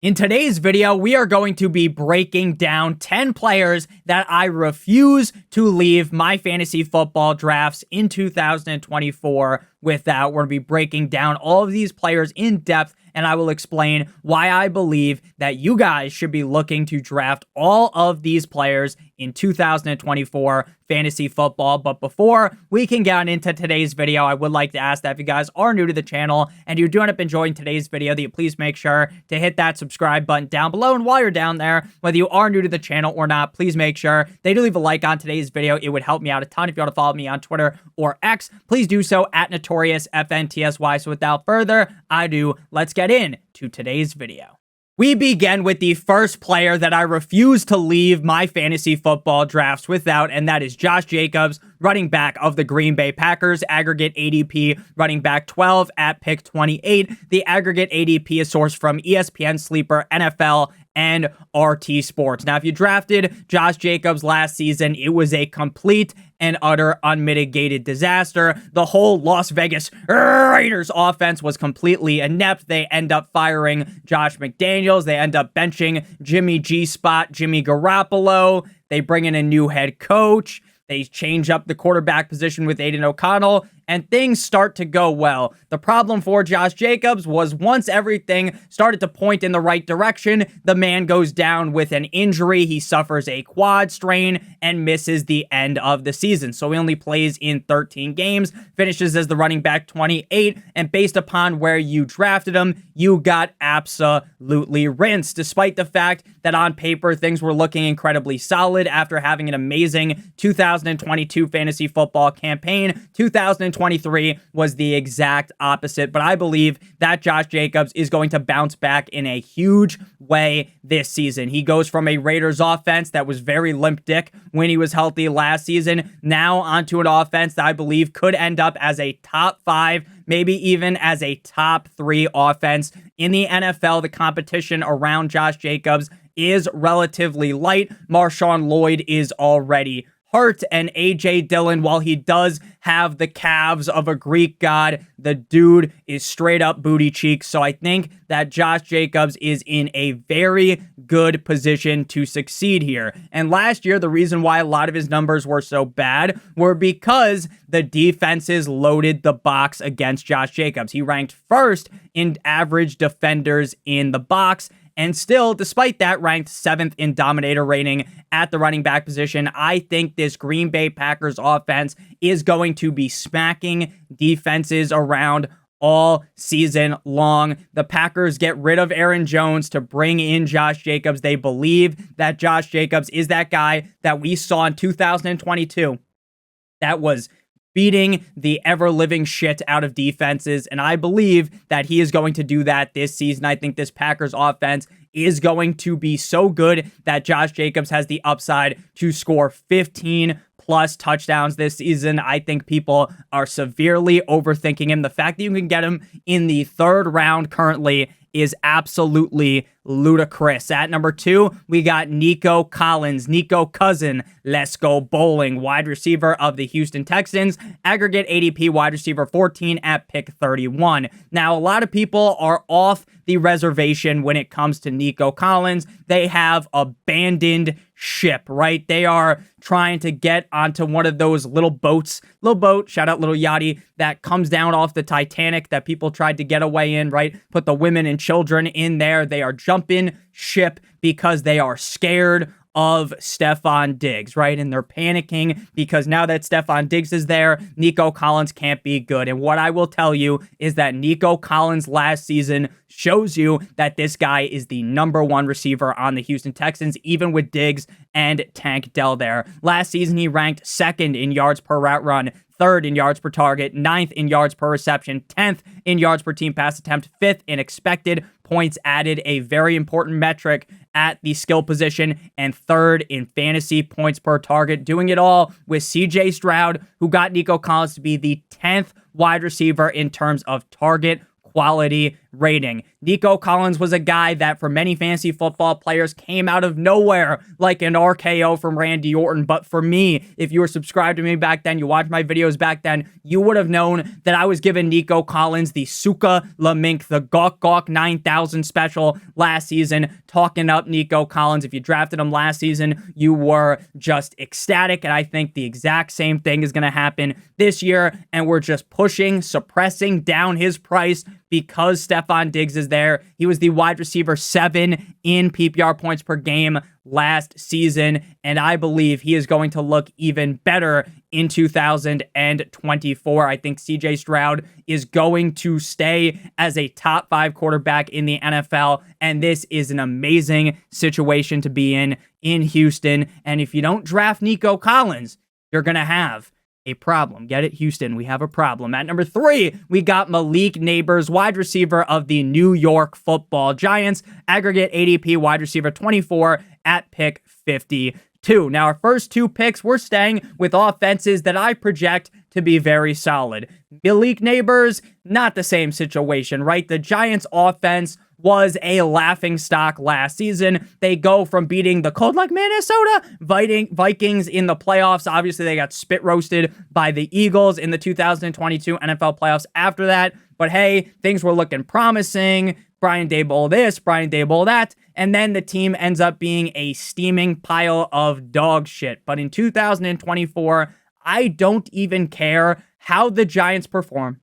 In today's video, we are going to be breaking down 10 players that I refuse to leave my fantasy football drafts in 2024 without. We're going to be breaking down all of these players in depth, and I will explain why I believe that you guys should be looking to draft all of these players in 2024 fantasy football. But before we can get into today's video, I would like to ask that if you guys are new to the channel and you do end up enjoying today's video, that you please make sure to hit that subscribe button down below. And while you're down there, whether you are new to the channel or not, please make sure that you leave a like on today's video. It would help me out a ton. If you want to follow me on Twitter or X, please do so at NotoriousFantasy. So without further ado, let's get into today's video. We begin with the first player that I refuse to leave my fantasy football drafts without, and that is Josh Jacobs, running back of the Green Bay Packers, aggregate ADP, running back 12 at pick 28. The aggregate ADP is sourced from ESPN, Sleeper, NFL, and RT Sports. Now, if you drafted Josh Jacobs last season, it was a complete and utter unmitigated disaster. The whole Las Vegas Raiders offense was completely inept. They end up firing Josh McDaniels. They end up benching Jimmy G-Spot, Jimmy Garoppolo. They bring in a new head coach. They change up the quarterback position with Aiden O'Connell, and things start to go well. The problem for Josh Jacobs was once everything started to point in the right direction, the man goes down with an injury. He suffers a quad strain and misses the end of the season. So he only plays in 13 games, finishes as the running back 28, and based upon where you drafted him, you got absolutely rinsed, despite the fact that on paper things were looking incredibly solid after having an amazing 2022 fantasy football campaign. 2023 was the exact opposite, but I believe that Josh Jacobs is going to bounce back in a huge way this season. He goes from a Raiders offense that was very limp dick when he was healthy last season, now onto an offense that I believe could end up as a top 5, maybe even as a top 3 offense in the NFL. The competition around Josh Jacobs is relatively light. Marshawn Lloyd is already hurt, and A.J. Dillon, while he does have the calves of a Greek god, the dude is straight up booty cheeks. So I think that Josh Jacobs is in a very good position to succeed here. And last year, the reason why a lot of his numbers were so bad were because the defenses loaded the box against Josh Jacobs. He ranked first in average defenders in the box, and still, despite that, ranked 7th in dominator rating at the running back position. I think this Green Bay Packers offense is going to be smacking defenses around all season long. The Packers get rid of Aaron Jones to bring in Josh Jacobs. They believe that Josh Jacobs is that guy that we saw in 2022 that was beating the ever-living shit out of defenses, and I believe that he is going to do that this season. I think this Packers offense is going to be so good that Josh Jacobs has the upside to score 15 plus touchdowns this season. I think people are severely overthinking him. The fact that you can get him in the 3rd round currently is absolutely ludicrous. At number 2, we got Nico Collins, Nico Cousin, let's go bowling, wide receiver of the Houston Texans, aggregate ADP wide receiver 14 at pick 31. Now, a lot of people are off the reservation when it comes to Nico Collins. They have abandoned ship, right? They are trying to get onto one of those little boats, shout out Little Yachty, that comes down off the Titanic that people tried to get away in, right? Put the women and children in there. They are jumping ship because they are scared of Stephon Diggs, right? And they're panicking because now that Stephon Diggs is there, Nico Collins can't be good. And what I will tell you is that Nico Collins last season shows you that this guy is the number 1 receiver on the Houston Texans, even with Diggs and Tank Dell there. Last season, he ranked 2nd in yards per route run, 3rd in yards per target, 9th in yards per reception, 10th in yards per team pass attempt, 5th in expected points added, a very important metric at the skill position, and 3rd in fantasy points per target. Doing it all with CJ Stroud, who got Nico Collins to be the 10th wide receiver in terms of target quality rating. Nico Collins was a guy that for many fantasy football players came out of nowhere like an RKO from Randy Orton. But for me, if you were subscribed to me back then, you watched my videos back then, you would have known that I was giving Nico Collins the Suka Lamink, the Gawk Gawk 9000 special last season, talking up Nico Collins. If you drafted him last season, you were just ecstatic. And I think the exact same thing is going to happen this year. And we're just pushing, suppressing down his price because Stefon Diggs is there. He was the wide receiver 7 in PPR points per game last season, and I believe he is going to look even better in 2024. I think CJ Stroud is going to stay as a top 5 quarterback in the NFL, and this is an amazing situation to be in Houston. And if you don't draft Nico Collins, you're going to have a problem. Get it, Houston? We have a problem. At number 3, we got Malik Nabers, wide receiver of the New York Football Giants. Aggregate ADP wide receiver 24 at pick 52. Now, our first 2 picks, we're staying with offenses that I project to be very solid. Malik Nabers, not the same situation, right? The Giants offense was a laughingstock last season. They go from beating the cold like Minnesota Vikings in the playoffs. Obviously, they got spit roasted by the Eagles in the 2022 NFL playoffs after that. But hey, things were looking promising. Brian Daboll this, Brian Daboll that. And then the team ends up being a steaming pile of dog shit. But in 2024, I don't even care how the Giants perform.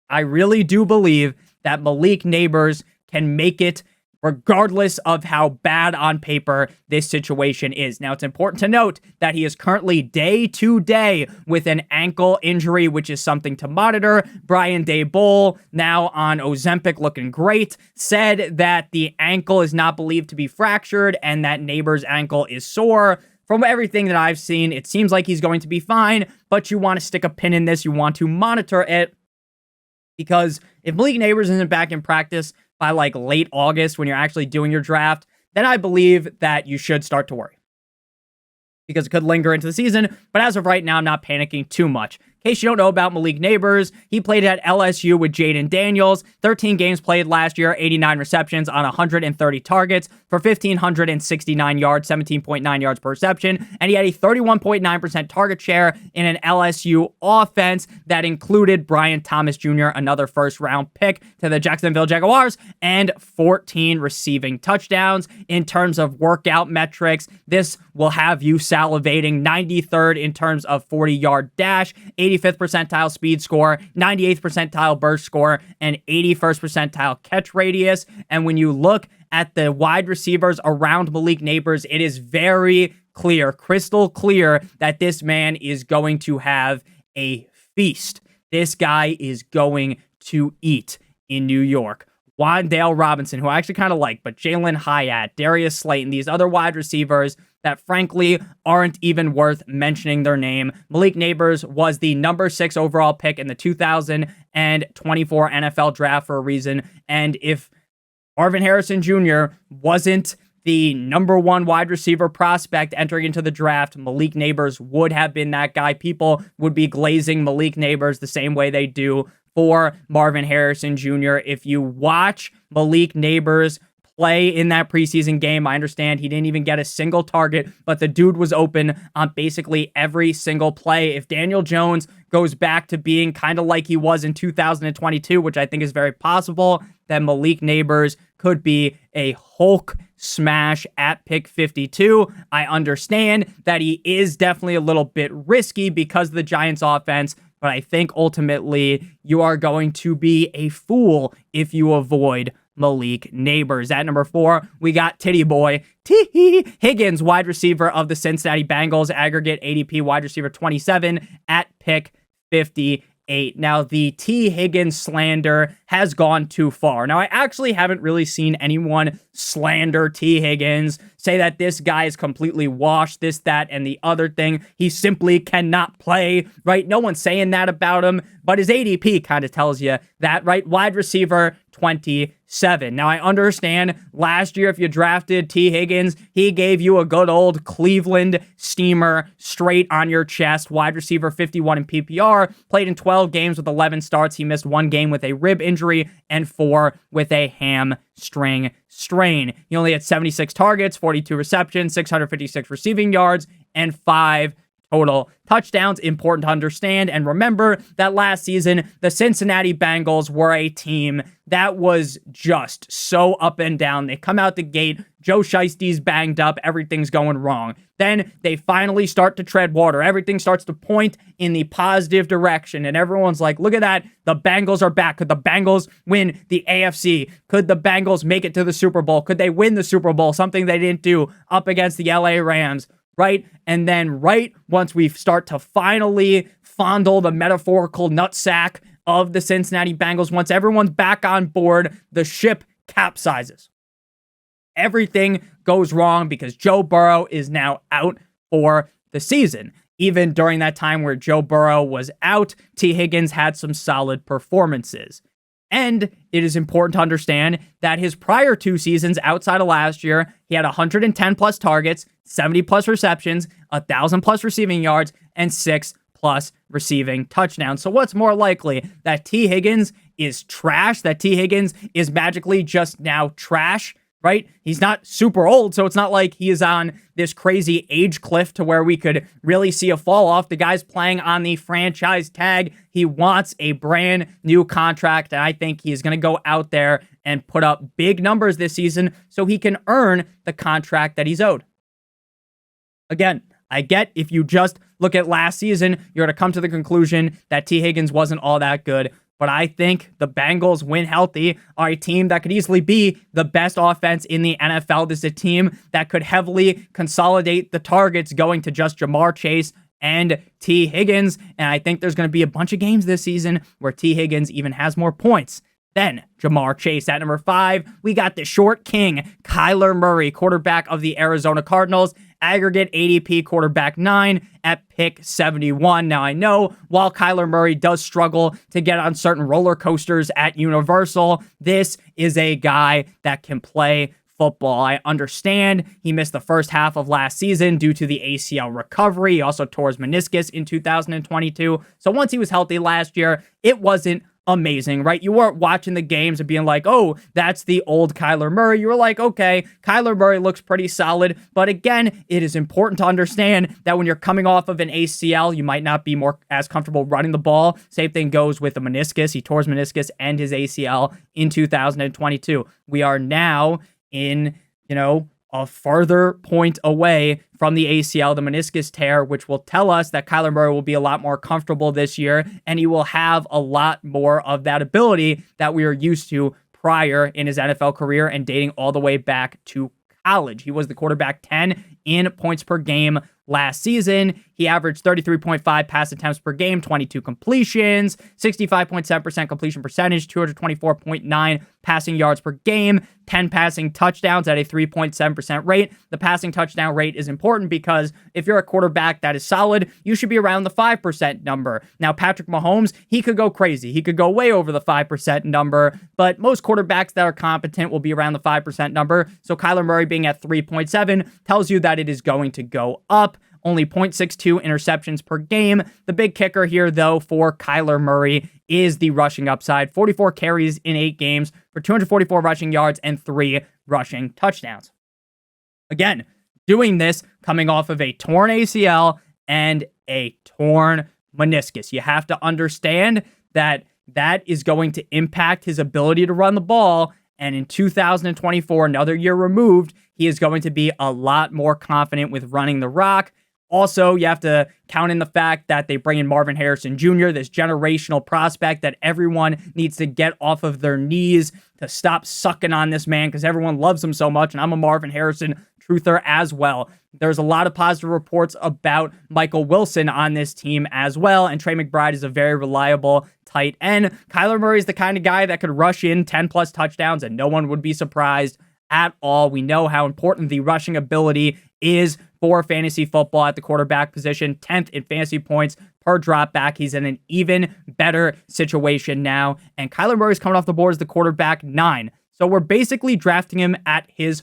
I really do believe that Malik Nabers can make it regardless of how bad on paper this situation is. Now, it's important to note that he is currently day to day with an ankle injury, which is something to monitor. Brian Daboll, now on Ozempic, looking great, said that the ankle is not believed to be fractured and that Nabers' ankle is sore. From everything that I've seen, it seems like he's going to be fine, but you want to stick a pin in this. You want to monitor it, because if Malik Nabers isn't back in practice by like late August when you're actually doing your draft, then I believe that you should start to worry, because it could linger into the season. But as of right now, I'm not panicking too much. In case you don't know about Malik Nabers, he played at LSU with Jayden Daniels. 13 games played last year, 89 receptions on 130 targets for 1,569 yards, 17.9 yards per reception. And he had a 31.9% target share in an LSU offense that included Brian Thomas Jr., another first-round pick to the Jacksonville Jaguars, and 14 receiving touchdowns. In terms of workout metrics, this will have you salivating. 93rd in terms of 40-yard dash, 85th percentile speed score, 98th percentile burst score, and 81st percentile catch radius. And when you look at the wide receivers around Malik Nabers, it is very clear, crystal clear, that this man is going to have a feast. This guy is going to eat in New York. Wan'Dale Robinson, who I actually kind of like, but Jalen Hyatt, Darius Slayton, these other wide receivers that frankly aren't even worth mentioning their name. Malik Nabers was the number 6 overall pick in the 2024 NFL draft for a reason. And if Marvin Harrison Jr. wasn't the number 1 wide receiver prospect entering into the draft, Malik Nabers would have been that guy. People would be glazing Malik Nabers the same way they do for Marvin Harrison Jr. If you watch Malik Nabers play in that preseason game, I understand he didn't even get a single target, but the dude was open on basically every single play. If Daniel Jones goes back to being kind of like he was in 2022, which I think is very possible, then Malik Nabers could be a Hulk smash at pick 52. I understand that he is definitely a little bit risky because of the Giants offense, but I think ultimately you are going to be a fool if you avoid Malik Nabers. At number 4, we got Titty Boy T. Higgins, wide receiver of the Cincinnati Bengals, aggregate ADP wide receiver 27 at pick 58. Now, the T. Higgins slander has gone too far. Now, I actually haven't really seen anyone slander T. Higgins, say that this guy is completely washed, this, that, and the other thing. He simply cannot play, right? No one's saying that about him, but his ADP kind of tells you that, right? Wide receiver 27. Now, I understand last year, if you drafted T. Higgins, he gave you a good old Cleveland steamer straight on your chest. Wide receiver 51 in PPR, played in 12 games with 11 starts. He missed 1 game with a rib injury and 4 with a hamstring strain. He only had 76 targets, 42 receptions, 656 receiving yards, and 5 total touchdowns. Important to understand and remember that last season, the Cincinnati Bengals were a team that was just so up and down. They come out the gate, Joe Shiesty's banged up, everything's going wrong. Then they finally start to tread water. Everything starts to point in the positive direction, and everyone's like, look at that, the Bengals are back. Could the Bengals win the AFC? Could the Bengals make it to the Super Bowl? Could they win the Super Bowl? Something they didn't do up against the LA Rams. Right? And then once we start to finally fondle the metaphorical nutsack of the Cincinnati Bengals, once everyone's back on board, the ship capsizes. Everything goes wrong because Joe Burrow is now out for the season. Even during that time where Joe Burrow was out, T. Higgins had some solid performances. And it is important to understand that his prior 2 seasons outside of last year, he had 110 plus targets, 70 plus receptions, 1,000 plus receiving yards, and 6 plus receiving touchdowns. So what's more likely, that T. Higgins is trash, that T. Higgins is magically just now trash, right? He's not super old, so it's not like he is on this crazy age cliff to where we could really see a fall off. The guy's playing on the franchise tag. He wants a brand new contract, and I think he's going to go out there and put up big numbers this season so he can earn the contract that he's owed. Again, I get if you just look at last season, you're going to come to the conclusion that T. Higgins wasn't all that good. But I think the Bengals, when healthy, are a team that could easily be the best offense in the NFL. This is a team that could heavily consolidate the targets going to just Jamar Chase and T. Higgins. And I think there's going to be a bunch of games this season where T. Higgins even has more points than Jamar Chase. At number 5, we got the short king, Kyler Murray, quarterback of the Arizona Cardinals. Aggregate ADP quarterback 9 at pick 71. Now, I know while Kyler Murray does struggle to get on certain roller coasters at Universal, this is a guy that can play football. I understand he missed the first half of last season due to the ACL recovery. He also tore his meniscus in 2022. So once he was healthy last year, it wasn't amazing, right? You weren't watching the games and being like, oh, that's the old Kyler Murray. You were like, okay, Kyler Murray looks pretty solid. But again, it is important to understand that when you're coming off of an ACL, you might not be as comfortable running the ball. Same thing goes with the meniscus. He tore his meniscus and his ACL in 2022. We are now in, a further point away from the ACL, the meniscus tear, which will tell us that Kyler Murray will be a lot more comfortable this year, and he will have a lot more of that ability that we are used to prior in his NFL career and dating all the way back to college. He was the quarterback 10 in points per game last season. He averaged 33.5 pass attempts per game, 22 completions, 65.7% completion percentage, 224.9 passing yards per game, 10 passing touchdowns at a 3.7% rate. The passing touchdown rate is important because if you're a quarterback that is solid, you should be around the 5% number. Now, Patrick Mahomes, he could go crazy. He could go way over the 5% number, but most quarterbacks that are competent will be around the 5% number. So Kyler Murray being at 3.7 tells you that it is going to go up. Only 0.62 interceptions per game. The big kicker here, though, for Kyler Murray is the rushing upside. 44 carries in 8 games for 244 rushing yards and 3 rushing touchdowns. Again, doing this coming off of a torn ACL and a torn meniscus. You have to understand that that is going to impact his ability to run the ball. And in 2024, another year removed, he is going to be a lot more confident with running the rock. Also, you have to count in the fact that they bring in Marvin Harrison Jr., this generational prospect that everyone needs to get off of their knees to stop sucking on this man because everyone loves him so much. And I'm a Marvin Harrison truther as well. There's a lot of positive reports about Michael Wilson on this team as well. And Trey McBride is a very reliable tight end. Kyler Murray is the kind of guy that could rush in 10 plus touchdowns and no one would be surprised at all. We know how important the rushing ability is for fantasy football at the quarterback position. 10th in fantasy points per drop back. He's in an even better situation now. And Kyler Murray's coming off the board as the quarterback 9. So we're basically drafting him at his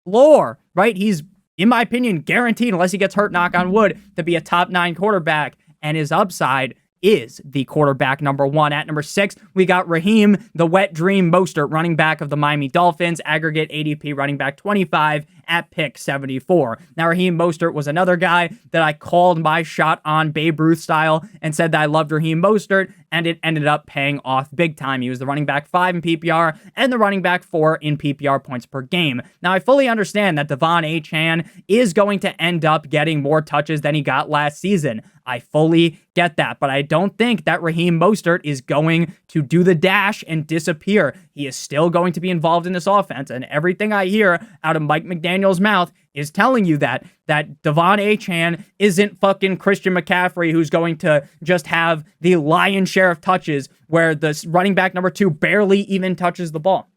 floor, right? He's, in my opinion, guaranteed, unless he gets hurt, knock on wood, to be a top 9 quarterback. And his upside is the quarterback number 1. At number 6, we got Raheem, the wet dream Mostert, running back of the Miami Dolphins, aggregate ADP running back 25 at pick 74. Now, Raheem Mostert was another guy that I called my shot on Babe Ruth style and said that I loved Raheem Mostert, and it ended up paying off big time. He was the running back 5 in PPR and the running back 4 in PPR points per game. Now, I fully understand that Devon Achane is going to end up getting more touches than he got last season. I fully get that, but I don't think that Raheem Mostert is going to do the dash and disappear. He is still going to be involved in this offense, and everything I hear out of Mike McDaniel's mouth is telling you that Devon Achane isn't fucking Christian McCaffrey, who's going to just have the lion's share of touches where the running back number 2 barely even touches the ball.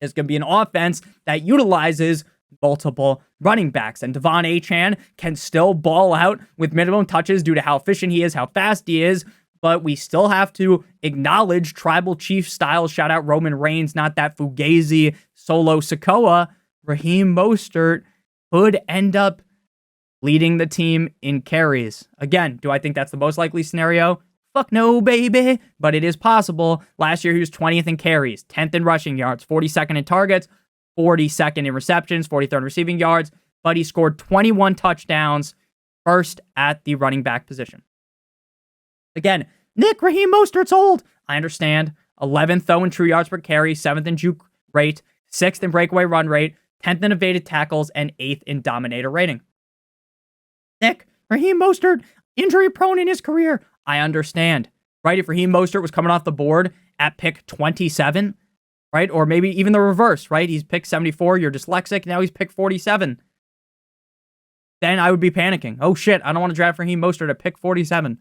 It's going to be an offense that utilizes multiple running backs, and Devon Achane can still ball out with minimum touches due to how efficient he is, how fast he is, but we still have to acknowledge tribal chief style. Shout out Roman Reigns, not that Fugazi solo Sikoa. Raheem Mostert could end up leading the team in carries. Again, do I think that's the most likely scenario? Fuck no, baby, but it is possible. Last year, he was 20th in carries, 10th in rushing yards, 42nd in targets, 42nd in receptions, 43rd in receiving yards, but he scored 21 touchdowns, first at the running back position. Again, Nick, Raheem Mostert's old. I understand. 11th, though, in true yards per carry, 7th in juke rate, 6th in breakaway run rate, 10th in evaded tackles, and 8th in dominator rating. Nick, Raheem Mostert, injury prone in his career. I understand, right? If Raheem Mostert was coming off the board at pick 27, right? Or maybe even the reverse, right? He's pick 74, you're dyslexic, now he's pick 47. Then I would be panicking. Oh shit, I don't want to draft Raheem Mostert at pick 47.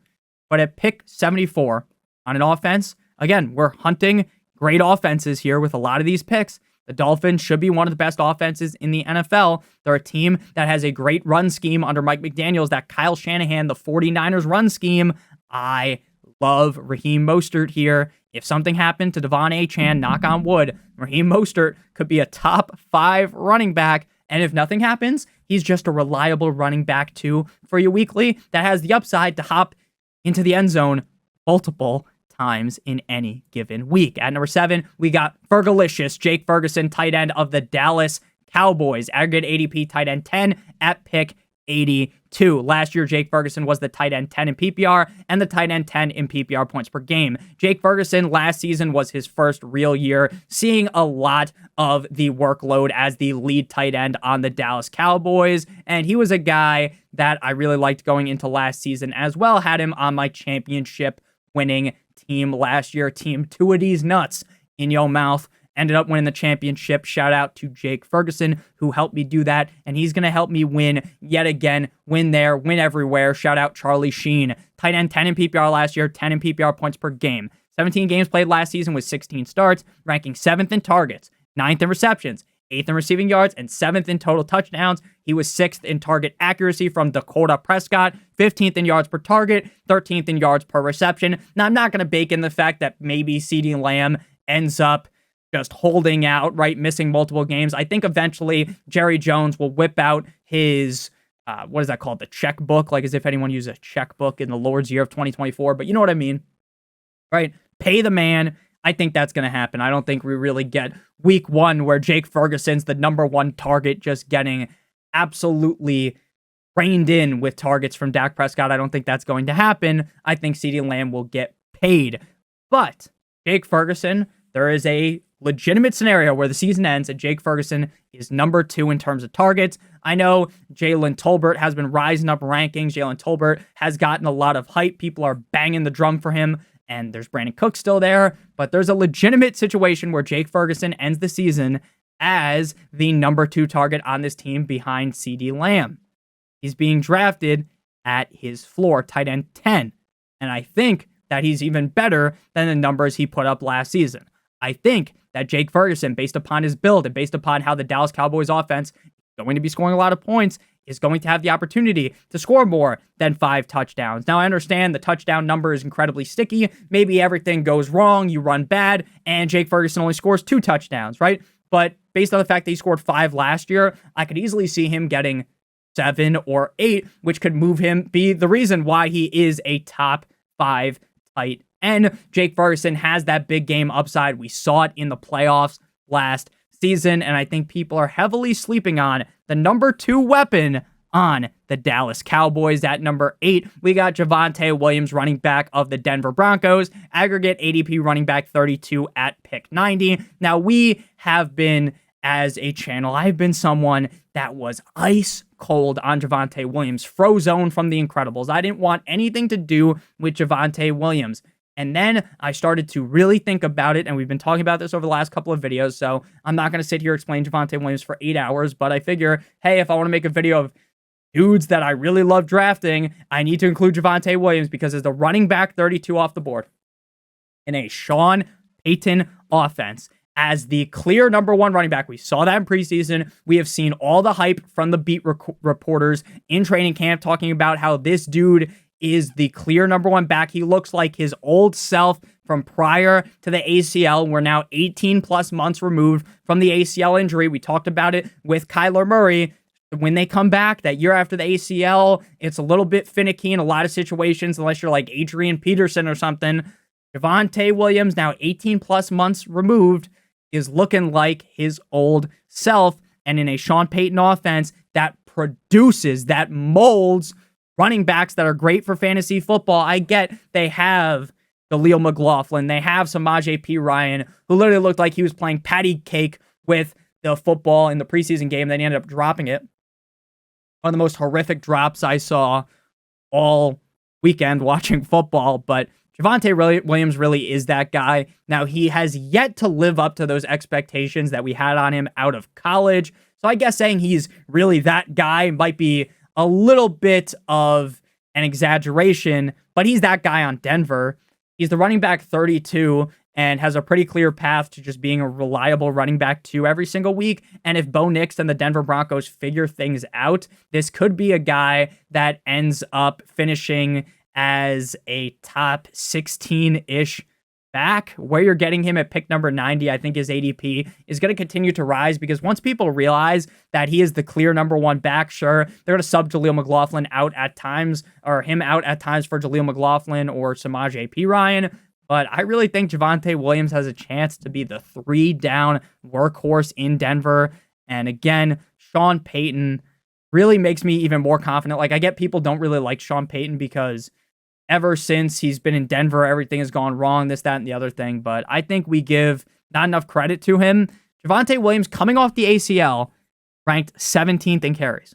But at pick 74 on an offense, again, we're hunting great offenses here with a lot of these picks. The Dolphins should be one of the best offenses in the NFL. They're a team that has a great run scheme under Mike McDaniels, that Kyle Shanahan, the 49ers run scheme. I love Raheem Mostert here. If something happened to Devon Achane, knock on wood, Raheem Mostert could be a top 5 running back. And if nothing happens, he's just a reliable running back 2 for you weekly that has the upside to hop into the end zone multiple times in any given week. At number 7, we got Fergalicious, Jake Ferguson, tight end of the Dallas Cowboys. Aggregate ADP tight end 10 at pick 82. Last year, Jake Ferguson was the tight end 10 in PPR and the tight end 10 in PPR points per game. Jake Ferguson last season was his first real year, seeing a lot of the workload as the lead tight end on the Dallas Cowboys. And he was a guy that I really liked going into last season as well. Had him on my championship winning team last year. Team 2 of these nuts in your mouth. Ended up winning the championship. Shout out to Jake Ferguson, who helped me do that. And he's going to help me win yet again. Win there, win everywhere. Shout out Charlie Sheen. Tight end 10 in PPR last year, 10 in PPR points per game. 17 games played last season with 16 starts, ranking 7th in targets, 9th in receptions, 8th in receiving yards, and 7th in total touchdowns. He was 6th in target accuracy from Dakota Prescott, 15th in yards per target, 13th in yards per reception. Now, I'm not going to bake in the fact that maybe CeeDee Lamb ends up just holding out, right, missing multiple games. I think eventually Jerry Jones will whip out his, what is that called? The checkbook, like as if anyone used a checkbook in the Lord's year of 2024, but you know what I mean, right? Pay the man. I think that's going to happen. I don't think we really get week 1 where Jake Ferguson's the number 1 target, just getting absolutely reined in with targets from Dak Prescott. I don't think that's going to happen. I think CeeDee Lamb will get paid. But Jake Ferguson, there is a legitimate scenario where the season ends and Jake Ferguson is number 2 in terms of targets. I know Jalen Tolbert has been rising up rankings. Jalen Tolbert has gotten a lot of hype. People are banging the drum for him, and there's Brandon Cook still there, but there's a legitimate situation where Jake Ferguson ends the season as the number 2 target on this team behind CeeDee Lamb. He's being drafted at his floor, tight end 10, and I think that he's even better than the numbers he put up last season. I think that Jake Ferguson, based upon his build and based upon how the Dallas Cowboys offense is going to be scoring a lot of points, is going to have the opportunity to score more than 5 touchdowns. Now, I understand the touchdown number is incredibly sticky. Maybe everything goes wrong, you run bad, and Jake Ferguson only scores 2 touchdowns, right? But based on the fact that he scored 5 last year, I could easily see him getting 7 or 8, which could move him, be the reason why he is a top 5 tight end. Jake Ferguson has that big game upside. We saw it in the playoffs last season, and I think people are heavily sleeping on the number 2 weapon on the Dallas Cowboys. At number 8, we got Javonte Williams, running back of the Denver Broncos, aggregate ADP running back 32 at pick 90. Now, we have been, as a channel, I've been someone that was ice cold on Javonte Williams, frozone from the Incredibles. I didn't want anything to do with Javonte Williams. And then I started to really think about it, and we've been talking about this over the last couple of videos, so I'm not going to sit here explain Javonte Williams for 8 hours, but I figure, hey, if I want to make a video of dudes that I really love drafting, I need to include Javonte Williams because as the running back 32 off the board in a Sean Payton offense, as the clear number 1 running back. We saw that in preseason. We have seen all the hype from the beat reporters in training camp talking about how this dude is the clear number 1 back. He looks like his old self from prior to the ACL. We're now 18 plus months removed from the ACL injury. We talked about it with Kyler Murray. When they come back that year after the ACL, it's a little bit finicky in a lot of situations, unless you're like Adrian Peterson or something. Javonte Williams, now 18 plus months removed, is looking like his old self. And in a Sean Payton offense that produces, that molds running backs that are great for fantasy football. I get they have Jaleel McLaughlin. They have Samaje Perine, who literally looked like he was playing patty cake with the football in the preseason game. Then he ended up dropping it. One of the most horrific drops I saw all weekend watching football. But Javonte Williams really is that guy. Now, he has yet to live up to those expectations that we had on him out of college. So I guess saying he's really that guy might be a little bit of an exaggeration, but he's that guy on Denver. He's the running back 32 and has a pretty clear path to just being a reliable running back 2 every single week. And if Bo Nix and the Denver Broncos figure things out, this could be a guy that ends up finishing as a top 16-ish back. Where you're getting him at pick number 90, I think his ADP is going to continue to rise because once people realize that he is the clear number 1 back, sure, they're going to sub Jaleel McLaughlin out at times, or him out at times for Jaleel McLaughlin or Samaje Perine. But I really think Javonte Williams has a chance to be the 3-down workhorse in Denver. And again, Sean Payton really makes me even more confident. Like, I get people don't really like Sean Payton because ever since he's been in Denver, everything has gone wrong, this, that, and the other thing. But I think we give not enough credit to him. Javonte Williams, coming off the ACL, ranked 17th in carries.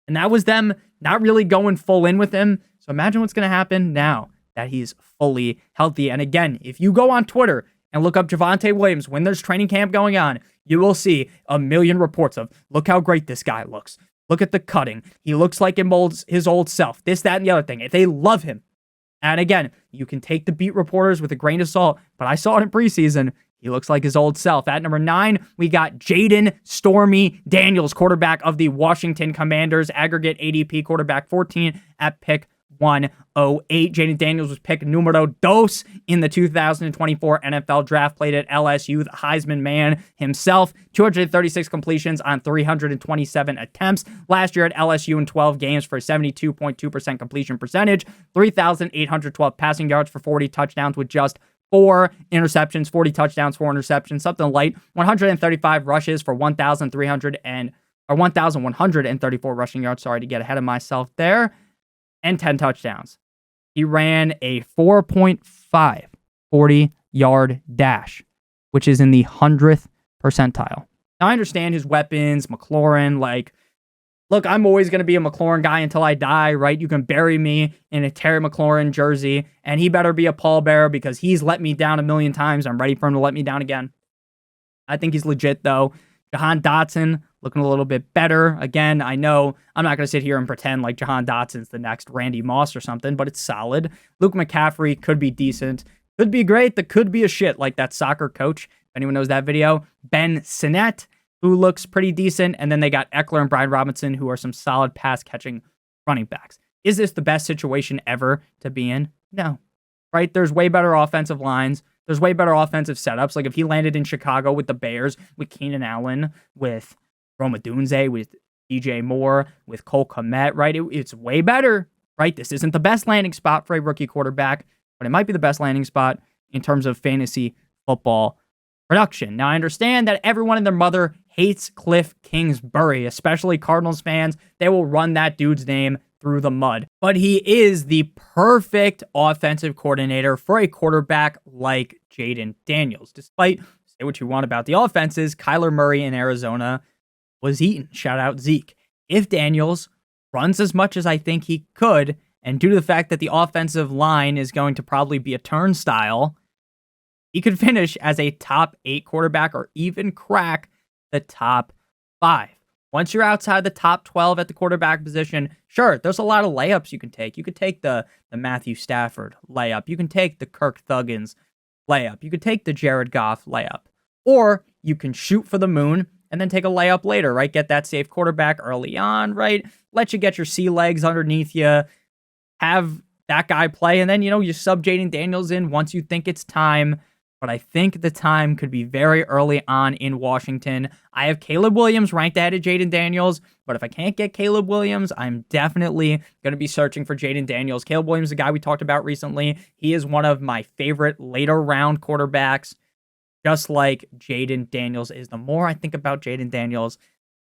And that was them not really going full in with him. So imagine what's going to happen now that he's fully healthy. And again, if you go on Twitter and look up Javonte Williams when there's training camp going on, you will see a million reports of, look how great this guy looks. Look at the cutting. He looks like it molds his old self. This, that, and the other thing. If they love him. And again, you can take the beat reporters with a grain of salt, but I saw it in preseason. He looks like his old self. At number 9, we got Jayden Stormy Daniels, quarterback of the Washington Commanders, aggregate ADP quarterback 14 at pick 108. Jayden Daniels was picked numero dos in the 2024 NFL draft, played at LSU, the Heisman man himself, 236 completions on 327 attempts last year at LSU in 12 games for a 72.2% completion percentage, 3,812 passing yards for 40 touchdowns with just 4 interceptions, 40 touchdowns, 4 interceptions, something light, 135 rushes for 1,134 rushing yards, sorry to get ahead of myself there, and 10 touchdowns. He ran a 4.5 40-yard dash, which is in the 100th percentile. Now, I understand his weapons, McLaurin, look, I'm always going to be a McLaurin guy until I die, right? You can bury me in a Terry McLaurin jersey, and he better be a pallbearer because he's let me down a million times. I'm ready for him to let me down again. I think he's legit, though. Jahan Dotson, looking a little bit better. Again, I know I'm not going to sit here and pretend like Jahan Dotson's the next Randy Moss or something, but it's solid. Luke McCaffrey could be decent. Could be great. That could be a shit like that soccer coach anyone knows that video, Ben Sinnett, who looks pretty decent. And then they got Eckler and Brian Robinson, who are some solid pass catching running backs. Is this the best situation ever to be in? No. Right? There's way better offensive lines. There's way better offensive setups. Like if he landed in Chicago with the Bears, with Keenan Allen, with Rome Odunze, with DJ Moore, with Cole Kmet, right? It's way better, right? This isn't the best landing spot for a rookie quarterback, but it might be the best landing spot in terms of fantasy football production. Now, I understand that everyone and their mother hates Cliff Kingsbury, especially Cardinals fans. They will run that dude's name through the mud. But he is the perfect offensive coordinator for a quarterback like Jayden Daniels. Despite, say what you want about the offenses, Kyler Murray in Arizona was eaten. Shout out Zeke. If Daniels runs as much as I think he could, and due to the fact that the offensive line is going to probably be a turnstile, he could finish as a top 8 quarterback or even crack the top 5. Once you're outside the top 12 at the quarterback position, sure, there's a lot of layups you can take. You could take the Matthew Stafford layup. You can take the Kirk Thuggins layup. You could take the Jared Goff layup. Or you can shoot for the moon and then take a layup later, right? Get that safe quarterback early on, right? Let you get your sea legs underneath you. Have that guy play. And then, you sub Jayden Daniels in once you think it's time. But I think the time could be very early on in Washington. I have Caleb Williams ranked ahead of Jayden Daniels, but if I can't get Caleb Williams, I'm definitely going to be searching for Jayden Daniels. Caleb Williams is a guy we talked about recently. He is one of my favorite later round quarterbacks, just like Jayden Daniels is. The more I think about Jayden Daniels,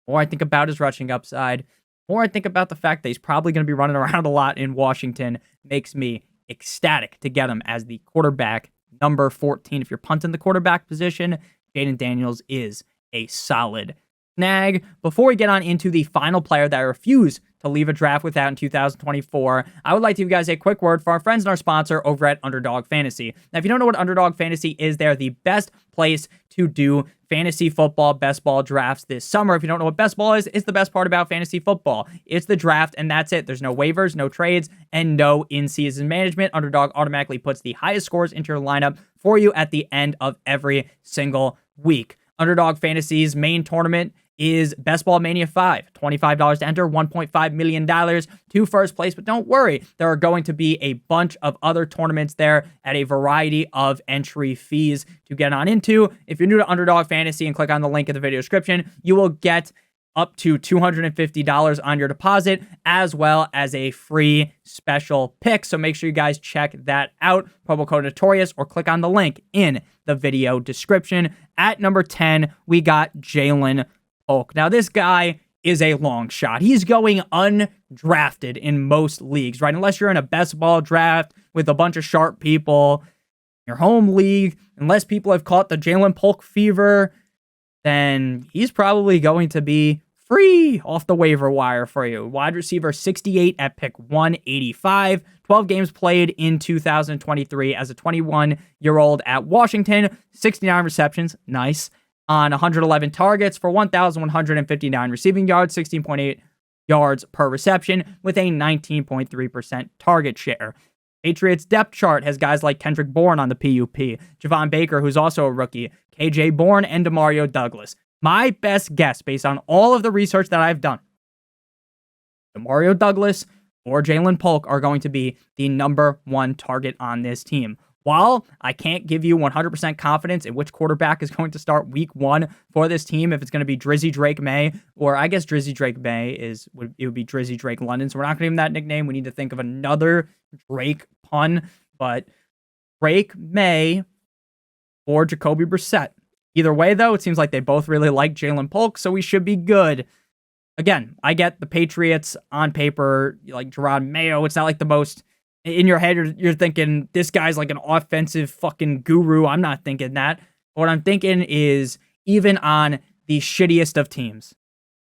the more I think about his rushing upside, the more I think about the fact that he's probably going to be running around a lot in Washington, makes me ecstatic to get him as the quarterback number 14. If you're punting the quarterback position, Jayden Daniels is a solid snag. Before we get on into the final player that I refuse to leave a draft without in 2024, I would like to give you guys a quick word for our friends and our sponsor over at Underdog Fantasy. Now, if you don't know what Underdog Fantasy is, they're the best place to do fantasy football best ball drafts this summer. If you don't know what best ball is, it's the best part about fantasy football. It's the draft, and that's it. There's no waivers, no trades, and no in-season management. Underdog automatically puts the highest scores into your lineup for you at the end of every single week. Underdog Fantasy's main tournament is Best Ball Mania 5. $25 to enter, $1.5 million to first place. But don't worry, there are going to be a bunch of other tournaments there at a variety of entry fees to get on into. If you're new to Underdog Fantasy and click on the link in the video description, you will get up to $250 on your deposit, as well as a free special pick. So make sure you guys check that out. Promo code Notorious, or click on the link in the video description. At number 10, we got Jayden Polk. Now, this guy is a long shot. He's going undrafted in most leagues, right? Unless you're in a best ball draft with a bunch of sharp people, your home league, unless people have caught the Jayden Polk fever, then he's probably going to be free off the waiver wire for you. Wide receiver 68 at pick 185. 12 games played in 2023 as a 21-year-old at Washington. 69 receptions. Nice. On 111 targets for 1,159 receiving yards, 16.8 yards per reception, with a 19.3% target share. Patriots depth chart has guys like Kendrick Bourne on the PUP, Javon Baker, who's also a rookie, KJ Bourne, and Demario Douglas. My best guess, based on all of the research that I've done, Demario Douglas or Jayden Polk are going to be the number 1 target on this team. While I can't give you 100% confidence in which quarterback is going to start week 1 for this team, if it's going to be Drizzy Drake May, or I guess Drizzy Drake May would be Drizzy Drake London, so we're not going to give him that nickname. We need to think of another Drake pun, but Drake May or Jacoby Brissett. Either way, though, it seems like they both really like Jayden Polk, so we should be good. Again, I get the Patriots on paper, like Gerard Mayo. It's not like the most... In your head, you're thinking, this guy's like an offensive fucking guru. I'm not thinking that. What I'm thinking is, even on the shittiest of teams,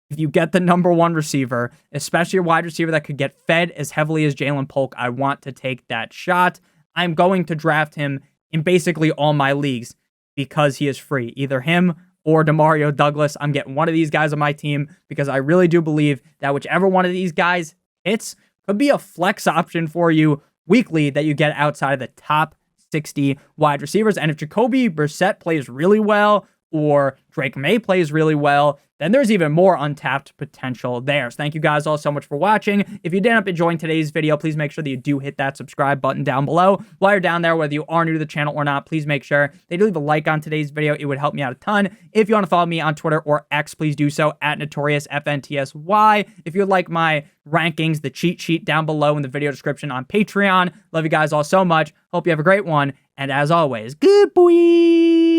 if you get the number 1 receiver, especially a wide receiver that could get fed as heavily as Jayden Polk, I want to take that shot. I'm going to draft him in basically all my leagues because he is free. Either him or Demario Douglas. I'm getting one of these guys on my team because I really do believe that whichever one of these guys hits could be a flex option for you weekly that you get outside of the top 60 wide receivers. And if Jacoby Brissett plays really well or Drake May plays really well, then there's even more untapped potential there. So thank you guys all so much for watching. If you did end up enjoying today's video, please make sure that you do hit that subscribe button down below. While you're down there, whether you are new to the channel or not, please make sure that you leave a like on today's video. It would help me out a ton. If you want to follow me on Twitter or X, please do so at NotoriousFantasy. If you would like my rankings, the cheat sheet down below in the video description on Patreon. Love you guys all so much. Hope you have a great one. And as always, good boy.